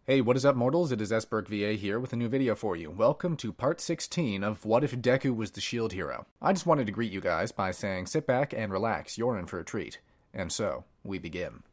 Hey, what is up, mortals? It is SBurkeVA here with a new video for you. Welcome to part 16 of What If Deku Was the Shield Hero. I just wanted to greet you guys by saying sit back and relax, you're in for a treat. And so, we begin.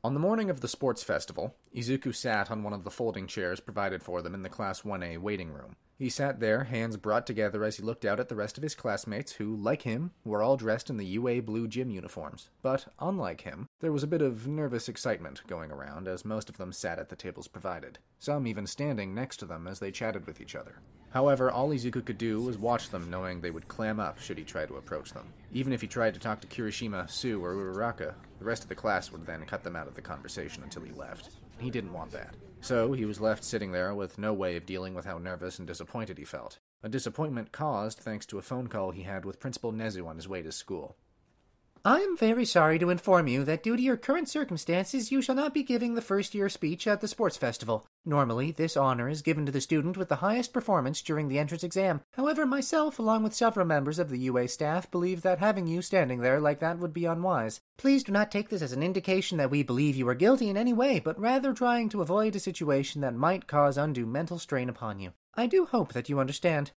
On the morning of the sports festival, Izuku sat on one of the folding chairs provided for them in the Class 1A waiting room. He sat there, hands brought together as he looked out at the rest of his classmates who, like him, were all dressed in the UA blue gym uniforms. But, unlike him, there was a bit of nervous excitement going around as most of them sat at the tables provided, some even standing next to them as they chatted with each other. However, all Izuku could do was watch them, knowing they would clam up should he try to approach them. Even if he tried to talk to Kirishima, Sue, or Uraraka, the rest of the class would then cut them out of the conversation until he left. He didn't want that. So, he was left sitting there with no way of dealing with how nervous and disappointed he felt. A disappointment caused thanks to a phone call he had with Principal Nezu on his way to school. I am very sorry to inform you that due to your current circumstances, you shall not be giving the first-year speech at the sports festival. Normally, this honor is given to the student with the highest performance during the entrance exam. However, myself, along with several members of the UA staff, believe that having you standing there like that would be unwise. Please do not take this as an indication that we believe you are guilty in any way, but rather trying to avoid a situation that might cause undue mental strain upon you. I do hope that you understand.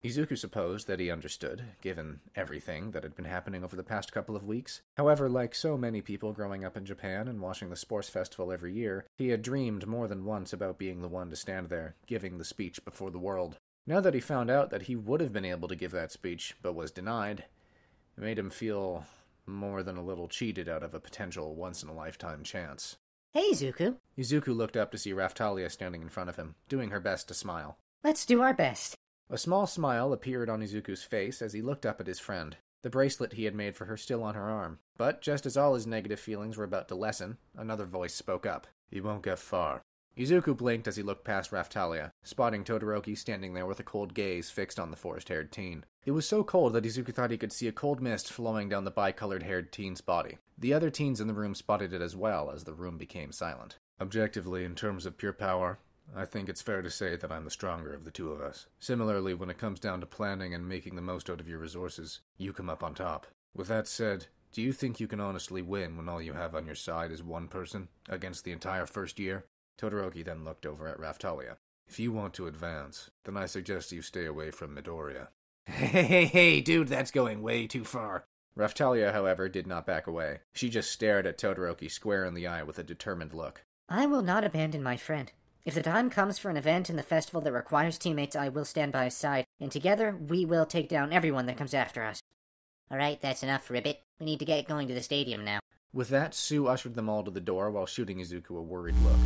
Izuku supposed that he understood, given everything that had been happening over the past couple of weeks. However, like so many people growing up in Japan and watching the sports festival every year, he had dreamed more than once about being the one to stand there, giving the speech before the world. Now that he found out that he would have been able to give that speech, but was denied, it made him feel more than a little cheated out of a potential once-in-a-lifetime chance. Hey, Izuku. Izuku looked up to see Raphtalia standing in front of him, doing her best to smile. Let's do our best. A small smile appeared on Izuku's face as he looked up at his friend, the bracelet he had made for her still on her arm. But just as all his negative feelings were about to lessen, another voice spoke up. "You won't get far." Izuku blinked as he looked past Raphtalia, spotting Todoroki standing there with a cold gaze fixed on the forest-haired teen. It was so cold that Izuku thought he could see a cold mist flowing down the bicolored-haired teen's body. The other teens in the room spotted it as well as the room became silent. "Objectively, in terms of pure power, I think it's fair to say that I'm the stronger of the two of us. Similarly, when it comes down to planning and making the most out of your resources, you come up on top. With that said, do you think you can honestly win when all you have on your side is one person, against the entire first year?" Todoroki then looked over at Raphtalia. "If you want to advance, then I suggest you stay away from Midoriya." Hey, dude, that's going way too far. Raphtalia, however, did not back away. She just stared at Todoroki square in the eye with a determined look. I will not abandon my friend. If the time comes for an event in the festival that requires teammates, I will stand by his side, and together we will take down everyone that comes after us. Alright, that's enough, Ribbit. We need to get going to the stadium now. With that, Sue ushered them all to the door while shooting Izuku a worried look.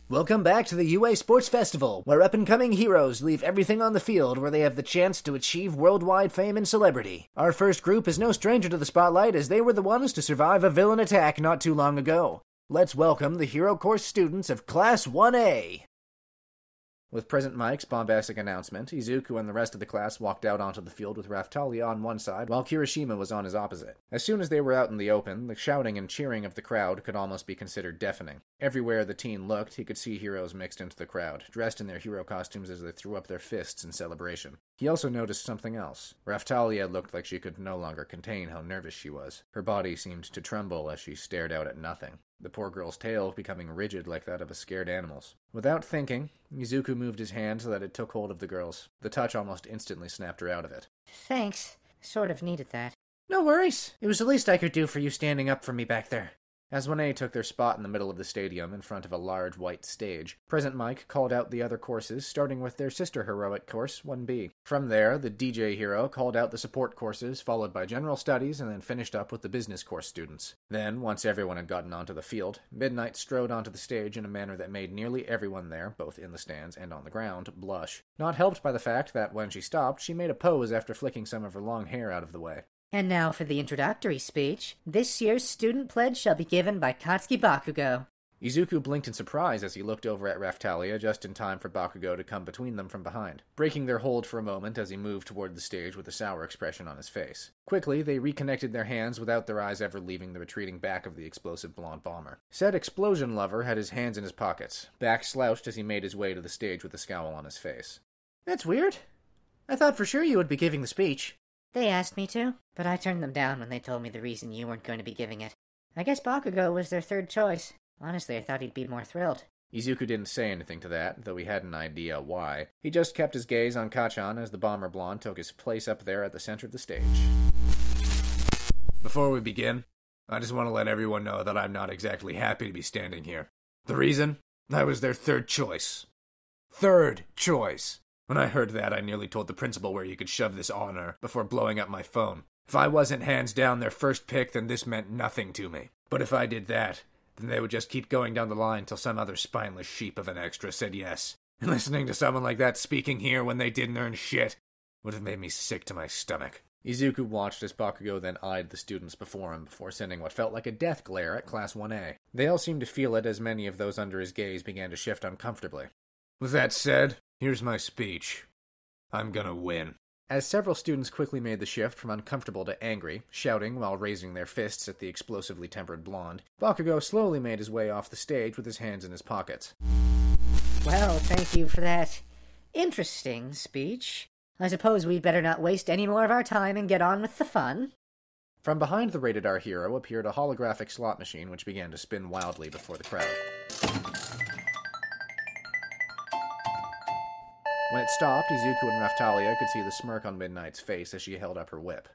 Welcome back to the UA Sports Festival, where up-and-coming heroes leave everything on the field where they have the chance to achieve worldwide fame and celebrity. Our first group is no stranger to the spotlight, as they were the ones to survive a villain attack not too long ago. Let's welcome the Hero Course students of Class 1A. With President Mike's bombastic announcement, Izuku and the rest of the class walked out onto the field with Raphtalia on one side, while Kirishima was on his opposite. As soon as they were out in the open, the shouting and cheering of the crowd could almost be considered deafening. Everywhere the teen looked, he could see heroes mixed into the crowd, dressed in their hero costumes as they threw up their fists in celebration. He also noticed something else. Raphtalia looked like she could no longer contain how nervous she was. Her body seemed to tremble as she stared out at nothing, the poor girl's tail becoming rigid like that of a scared animal's. Without thinking, Izuku moved his hand so that it took hold of the girl's. The touch almost instantly snapped her out of it. Thanks. Sort of needed that. No worries. It was the least I could do for you standing up for me back there. As 1A took their spot in the middle of the stadium in front of a large white stage, President Mike called out the other courses, starting with their sister heroic course, 1B. From there, the DJ hero called out the support courses, followed by general studies, and then finished up with the business course students. Then, once everyone had gotten onto the field, Midnight strode onto the stage in a manner that made nearly everyone there, both in the stands and on the ground, blush. Not helped by the fact that when she stopped, she made a pose after flicking some of her long hair out of the way. And now for the introductory speech. This year's student pledge shall be given by Katsuki Bakugo. Izuku blinked in surprise as he looked over at Raphtalia just in time for Bakugo to come between them from behind, breaking their hold for a moment as he moved toward the stage with a sour expression on his face. Quickly, they reconnected their hands without their eyes ever leaving the retreating back of the explosive blonde bomber. Said explosion lover had his hands in his pockets, back slouched as he made his way to the stage with a scowl on his face. That's weird. I thought for sure you would be giving the speech. They asked me to, but I turned them down when they told me the reason you weren't going to be giving it. I guess Bakugo was their third choice. Honestly, I thought he'd be more thrilled. Izuku didn't say anything to that, though he had an idea why. He just kept his gaze on Kacchan as the bomber blonde took his place up there at the center of the stage. Before we begin, I just want to let everyone know that I'm not exactly happy to be standing here. The reason? I was their third choice. Third choice! When I heard that, I nearly told the principal where he could shove this honor before blowing up my phone. If I wasn't hands down their first pick, then this meant nothing to me. But if I did that, then they would just keep going down the line till some other spineless sheep of an extra said yes. And listening to someone like that speaking here when they didn't earn shit would have made me sick to my stomach. Izuku watched as Bakugo then eyed the students before him before sending what felt like a death glare at Class 1A. They all seemed to feel it as many of those under his gaze began to shift uncomfortably. With that said, here's my speech. I'm gonna win. As several students quickly made the shift from uncomfortable to angry, shouting while raising their fists at the explosively tempered blonde, Bakugo slowly made his way off the stage with his hands in his pockets. Well, thank you for that interesting speech. I suppose we'd better not waste any more of our time and get on with the fun. From behind the rated R hero appeared a holographic slot machine which began to spin wildly before the crowd. When it stopped, Izuku and Raphtalia could see the smirk on Midnight's face as she held up her whip.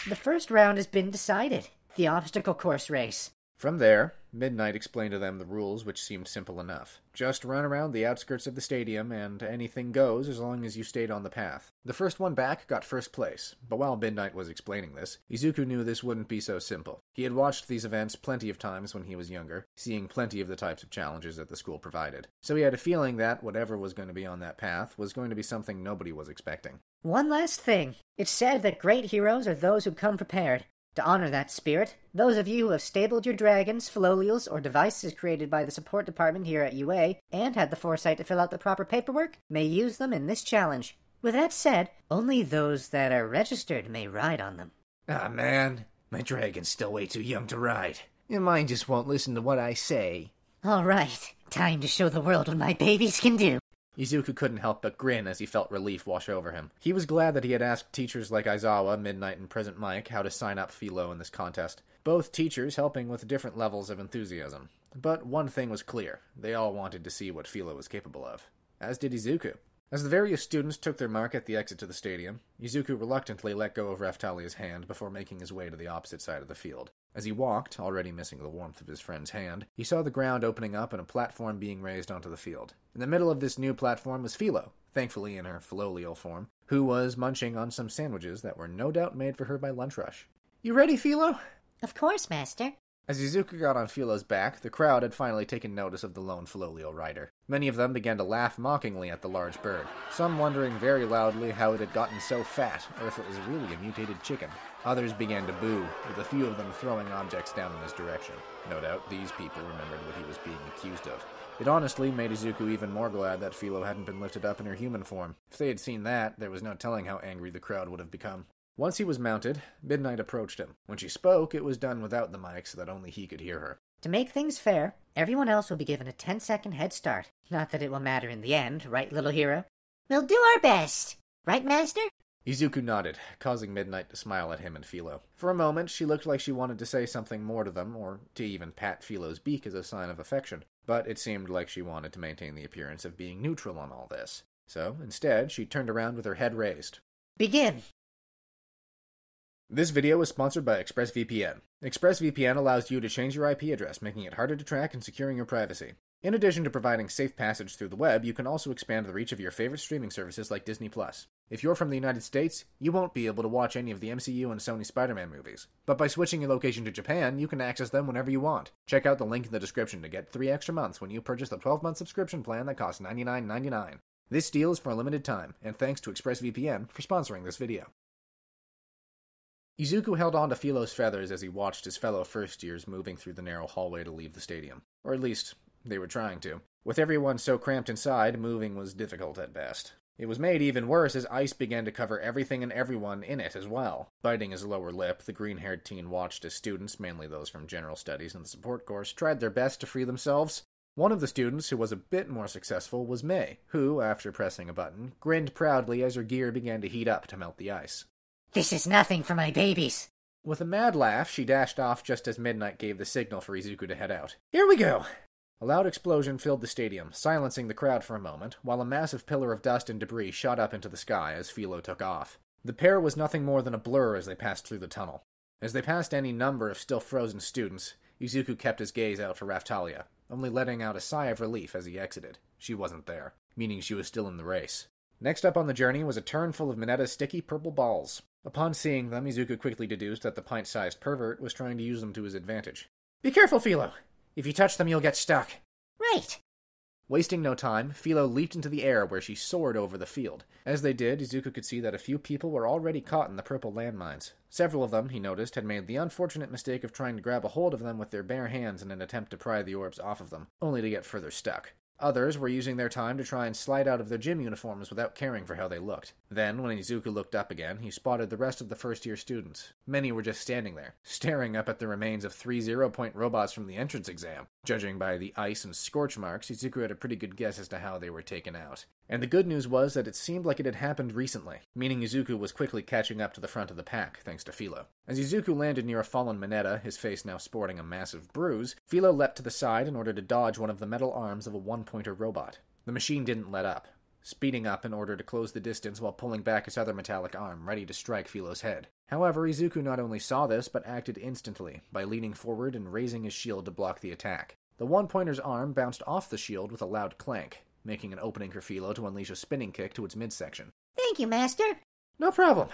The first round has been decided. The obstacle course race. From there, Midnight explained to them the rules, which seemed simple enough. Just run around the outskirts of the stadium, and anything goes as long as you stayed on the path. The first one back got first place, but while Midnight was explaining this, Izuku knew this wouldn't be so simple. He had watched these events plenty of times when he was younger, seeing plenty of the types of challenges that the school provided. So he had a feeling that whatever was going to be on that path was going to be something nobody was expecting. One last thing. It's said that great heroes are those who come prepared. To honor that spirit, those of you who have stabled your dragons, fillolials, or devices created by the support department here at UA, and had the foresight to fill out the proper paperwork, may use them in this challenge. With that said, only those that are registered may ride on them. Ah, man, my dragon's still way too young to ride. And mine just won't listen to what I say. All right, time to show the world what my babies can do. Izuku couldn't help but grin as he felt relief wash over him. He was glad that he had asked teachers like Aizawa, Midnight, and Present Mike how to sign up Philo in this contest. Both teachers helping with different levels of enthusiasm. But one thing was clear. They all wanted to see what Philo was capable of. As did Izuku. As the various students took their mark at the exit to the stadium, Izuku reluctantly let go of Raphtalia's hand before making his way to the opposite side of the field. As he walked, already missing the warmth of his friend's hand, he saw the ground opening up and a platform being raised onto the field. In the middle of this new platform was Philo, thankfully in her fillolial form, who was munching on some sandwiches that were no doubt made for her by Lunch Rush. "You ready, Philo?" Of course, Master. As Izuku got on Philo's back, the crowd had finally taken notice of the lone fillolial rider. Many of them began to laugh mockingly at the large bird, some wondering very loudly how it had gotten so fat, or if it was really a mutated chicken. Others began to boo, with a few of them throwing objects down in his direction. No doubt these people remembered what he was being accused of. It honestly made Izuku even more glad that Philo hadn't been lifted up in her human form. If they had seen that, there was no telling how angry the crowd would have become. Once he was mounted, Midnight approached him. When she spoke, it was done without the mic so that only he could hear her. To make things fair, everyone else will be given a 10-second head start. Not that it will matter in the end, right, little hero? We'll do our best. Right, Master? Izuku nodded, causing Midnight to smile at him and Philo. For a moment, she looked like she wanted to say something more to them, or to even pat Philo's beak as a sign of affection. But it seemed like she wanted to maintain the appearance of being neutral on all this. So, instead, she turned around with her head raised. Begin. This video is sponsored by ExpressVPN. ExpressVPN allows you to change your IP address, making it harder to track and securing your privacy. In addition to providing safe passage through the web, you can also expand the reach of your favorite streaming services like Disney+. If you're from the United States, you won't be able to watch any of the MCU and Sony Spider-Man movies. But by switching your location to Japan, you can access them whenever you want. Check out the link in the description to get 3 extra months when you purchase the 12-month subscription plan that costs $99.99. This deal is for a limited time, and thanks to ExpressVPN for sponsoring this video. Izuku held on to Philo's feathers as he watched his fellow first-years moving through the narrow hallway to leave the stadium. Or at least, they were trying to. With everyone so cramped inside, moving was difficult at best. It was made even worse as ice began to cover everything and everyone in it as well. Biting his lower lip, the green-haired teen watched as students, mainly those from general studies and the support course, tried their best to free themselves. One of the students who was a bit more successful was May, who, after pressing a button, grinned proudly as her gear began to heat up to melt the ice. This is nothing for my babies. With a mad laugh, she dashed off just as midnight gave the signal for Izuku to head out. Here we go! A loud explosion filled the stadium, silencing the crowd for a moment, while a massive pillar of dust and debris shot up into the sky as Philo took off. The pair was nothing more than a blur as they passed through the tunnel. As they passed any number of still frozen students, Izuku kept his gaze out for Raphtalia, only letting out a sigh of relief as he exited. She wasn't there, meaning she was still in the race. Next up on the journey was a turn full of Minetta's sticky purple balls. Upon seeing them, Izuku quickly deduced that the pint-sized pervert was trying to use them to his advantage. Be careful, Philo! If you touch them, you'll get stuck. Right. Wasting no time, Philo leaped into the air where she soared over the field. As they did, Izuku could see that a few people were already caught in the purple landmines. Several of them, he noticed, had made the unfortunate mistake of trying to grab a hold of them with their bare hands in an attempt to pry the orbs off of them, only to get further stuck. Others were using their time to try and slide out of their gym uniforms without caring for how they looked. Then, when Izuku looked up again, he spotted the rest of the first-year students. Many were just standing there, staring up at the remains of 3 zero-point robots from the entrance exam. Judging by the ice and scorch marks, Izuku had a pretty good guess as to how they were taken out. And the good news was that it seemed like it had happened recently, meaning Izuku was quickly catching up to the front of the pack, thanks to Philo. As Izuku landed near a fallen Minetta, his face now sporting a massive bruise, Philo leapt to the side in order to dodge one of the metal arms of a one-pointer robot. The machine didn't let up, speeding up in order to close the distance while pulling back its other metallic arm, ready to strike Philo's head. However, Izuku not only saw this, but acted instantly, by leaning forward and raising his shield to block the attack. The one-pointer's arm bounced off the shield with a loud clank, making an opening for Philo to unleash a spinning kick to its midsection. Thank you, Master. No problem.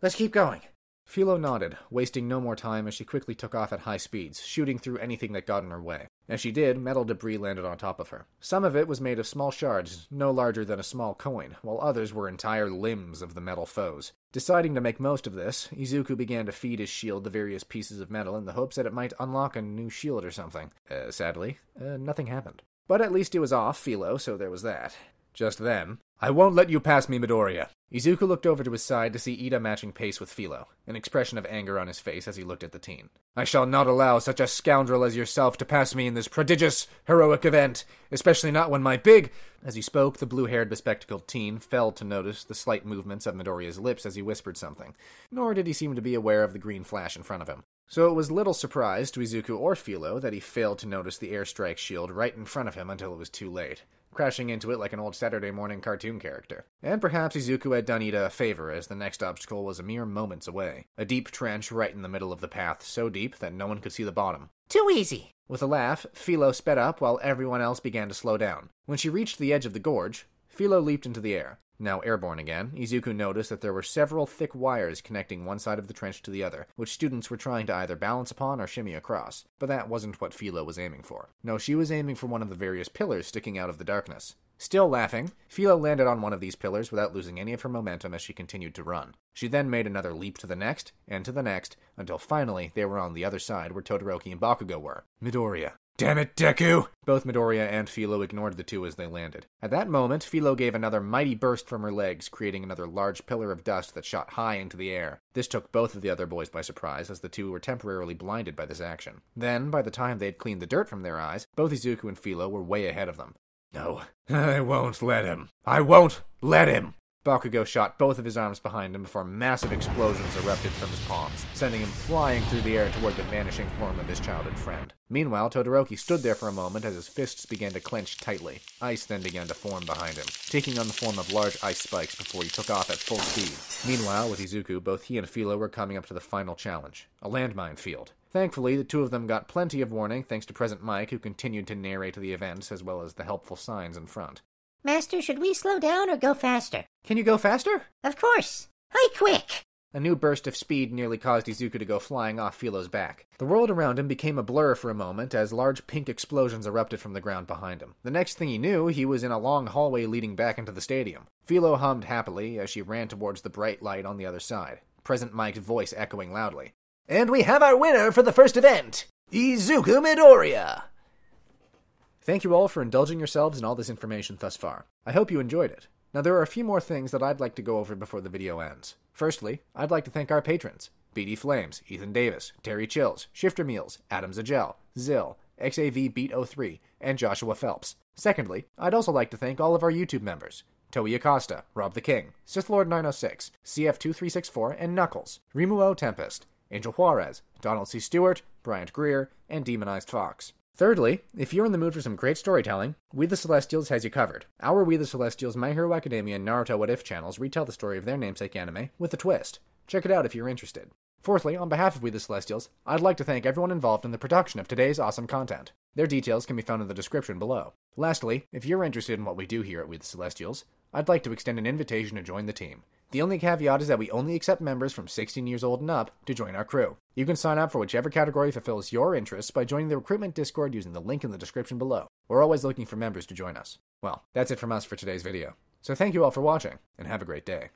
Let's keep going. Philo nodded, wasting no more time as she quickly took off at high speeds, shooting through anything that got in her way. As she did, metal debris landed on top of her. Some of it was made of small shards, no larger than a small coin, while others were entire limbs of the metal foes. Deciding to make most of this, Izuku began to feed his shield the various pieces of metal in the hopes that it might unlock a new shield or something. Sadly, nothing happened. But at least it was off Philo, so there was that. Just then, I won't let you pass me, Midoriya. Izuku looked over to his side to see Ida matching pace with Philo, an expression of anger on his face as he looked at the teen. I shall not allow such a scoundrel as yourself to pass me in this prodigious, heroic event, especially not when my big... As he spoke, the blue-haired, bespectacled teen failed to notice the slight movements of Midoriya's lips as he whispered something, nor did he seem to be aware of the green flash in front of him. So it was little surprise to Izuku or Philo that he failed to notice the airstrike shield right in front of him until it was too late, crashing into it like an old Saturday morning cartoon character. And perhaps Izuku had done Ida a favor, as the next obstacle was a mere moments away. A deep trench right in the middle of the path, so deep that no one could see the bottom. Too easy. With a laugh, Philo sped up while everyone else began to slow down. When she reached the edge of the gorge, Philo leaped into the air. Now airborne again, Izuku noticed that there were several thick wires connecting one side of the trench to the other, which students were trying to either balance upon or shimmy across. But that wasn't what Philo was aiming for. No, she was aiming for one of the various pillars sticking out of the darkness. Still laughing, Philo landed on one of these pillars without losing any of her momentum as she continued to run. She then made another leap to the next, and to the next, until finally they were on the other side where Todoroki and Bakugo were. Midoriya. Damn it, Deku! Both Midoriya and Philo ignored the two as they landed. At that moment, Philo gave another mighty burst from her legs, creating another large pillar of dust that shot high into the air. This took both of the other boys by surprise, as the two were temporarily blinded by this action. Then, by the time they had cleaned the dirt from their eyes, both Izuku and Philo were way ahead of them. No, I won't let him. I won't let him! Bakugo shot both of his arms behind him before massive explosions erupted from his palms, sending him flying through the air toward the vanishing form of his childhood friend. Meanwhile, Todoroki stood there for a moment as his fists began to clench tightly. Ice then began to form behind him, taking on the form of large ice spikes before he took off at full speed. Meanwhile, with Izuku, both he and Philo were coming up to the final challenge, a landmine field. Thankfully, the two of them got plenty of warning thanks to Present Mike, who continued to narrate the events as well as the helpful signs in front. Master, should we slow down or go faster? Can you go faster? Of course. Hi, quick! A new burst of speed nearly caused Izuku to go flying off Philo's back. The world around him became a blur for a moment as large pink explosions erupted from the ground behind him. The next thing he knew, he was in a long hallway leading back into the stadium. Philo hummed happily as she ran towards the bright light on the other side, Present Mike's voice echoing loudly. And we have our winner for the first event, Izuku Midoriya! Thank you all for indulging yourselves in all this information thus far. I hope you enjoyed it. Now there are a few more things that I'd like to go over before the video ends. Firstly, I'd like to thank our patrons, BD Flames, Ethan Davis, Terry Chills, Shifter Meals, Adam Zagel, Zill, XAV Beat 03, and Joshua Phelps. Secondly, I'd also like to thank all of our YouTube members, Toei Acosta, Rob the King, Sith Lord 906, CF2364, and Knuckles, Rimuo Tempest, Angel Juarez, Donald C. Stewart, Bryant Greer, and Demonized Fox. Thirdly, if you're in the mood for some great storytelling, We the Celestials has you covered. Our We the Celestials, My Hero Academia, and Naruto What If channels retell the story of their namesake anime with a twist. Check it out if you're interested. Fourthly, on behalf of We the Celestials, I'd like to thank everyone involved in the production of today's awesome content. Their details can be found in the description below. Lastly, if you're interested in what we do here at We the Celestials, I'd like to extend an invitation to join the team. The only caveat is that we only accept members from 16 years old and up to join our crew. You can sign up for whichever category fulfills your interests by joining the recruitment Discord using the link in the description below. We're always looking for members to join us. Well, that's it from us for today's video. So thank you all for watching, and have a great day.